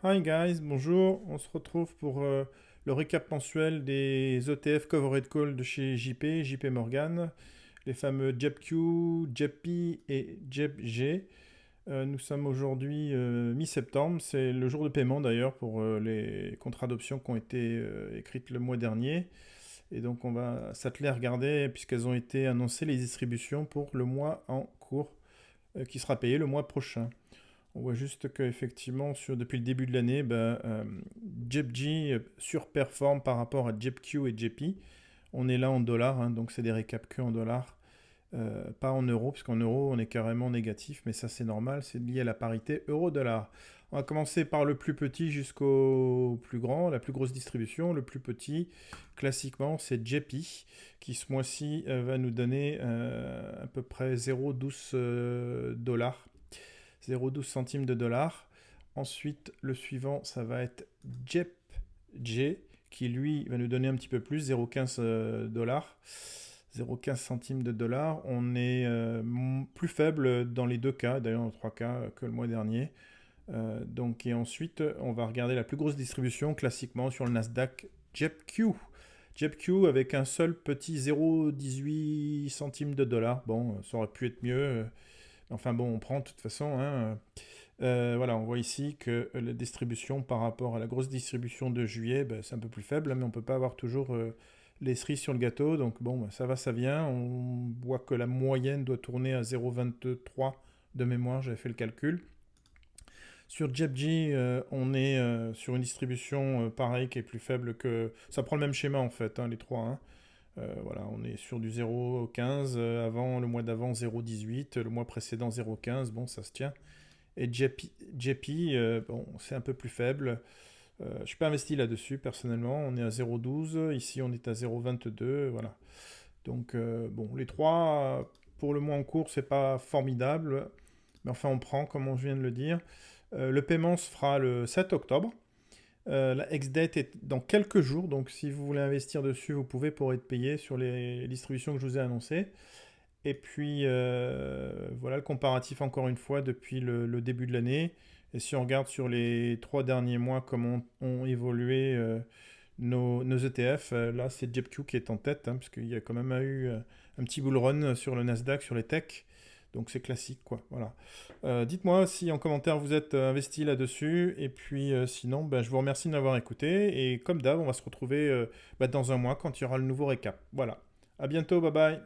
Hi guys, bonjour. On se retrouve pour le récap mensuel des ETF Covered Call de chez JP Morgan, les fameux JEPQ, JEPI et JEPG. Nous sommes aujourd'hui mi-septembre, c'est le jour de paiement d'ailleurs pour les contrats d'options qui ont été écrites le mois dernier. Et donc on va s'atteler à regarder puisqu'elles ont été annoncées les distributions pour le mois en cours qui sera payé le mois prochain. On voit juste qu'effectivement, depuis le début de l'année, JEPG surperforme par rapport à JEPQ et JEPI. On est là en dollars, hein, donc c'est des récaps que en dollars, pas en euros, parce qu'en euros, on est carrément négatif, mais ça c'est normal, c'est lié à la parité euro-dollar. On va commencer par le plus petit jusqu'au plus grand, la plus grosse distribution. Le plus petit, classiquement, c'est JEPI, qui ce mois-ci va nous donner à peu près 0,12 dollars. 0,12 centimes de dollars. Ensuite, le suivant, ça va être JEPG, qui lui va nous donner un petit peu plus, 0,15 dollars. 0,15 centimes de dollars. On est plus faible dans les deux cas, d'ailleurs dans les trois cas que le mois dernier. Et ensuite, on va regarder la plus grosse distribution classiquement sur le Nasdaq JEPQ. JEPQ avec un seul petit 0,18 centimes de dollars. Bon, ça aurait pu être mieux. Enfin bon, on prend de toute façon, hein. Voilà, on voit ici que la distribution par rapport à la grosse distribution de juillet, ben, c'est un peu plus faible, hein, mais on ne peut pas avoir toujours les cerises sur le gâteau. Donc bon, ben, ça va, ça vient. On voit que la moyenne doit tourner à 0,23 de mémoire, j'avais fait le calcul. Sur JEPG, on est sur une distribution pareille qui est plus faible que... Ça prend le même schéma en fait, hein, les trois, hein. Voilà, on est sur du 0,15, avant, le mois d'avant 0,18, le mois précédent 0,15, bon, ça se tient. Et JP, bon, c'est un peu plus faible. Je ne suis pas investi là-dessus, personnellement. On est à 0,12, ici on est à 0,22, voilà. Donc, bon, les trois, pour le mois en cours, c'est pas formidable, mais enfin, on prend, comme on vient de le dire. Le paiement se fera le 7 octobre. La ex-date est dans quelques jours, donc si vous voulez investir dessus, vous pouvez pour être payé sur les distributions que je vous ai annoncées. Et puis voilà le comparatif encore une fois depuis le début de l'année. Et si on regarde sur les 3 derniers mois comment ont évolué nos ETF, là c'est JEPQ qui est en tête, hein, parce qu'il y a quand même eu un petit bull run sur le Nasdaq, sur les techs. Donc c'est classique, quoi. Voilà. Dites-moi si en commentaire vous êtes investi là-dessus. Et puis sinon, ben, je vous remercie de m'avoir écouté. Et comme d'hab, on va se retrouver dans un mois quand il y aura le nouveau récap. Voilà. À bientôt, bye bye.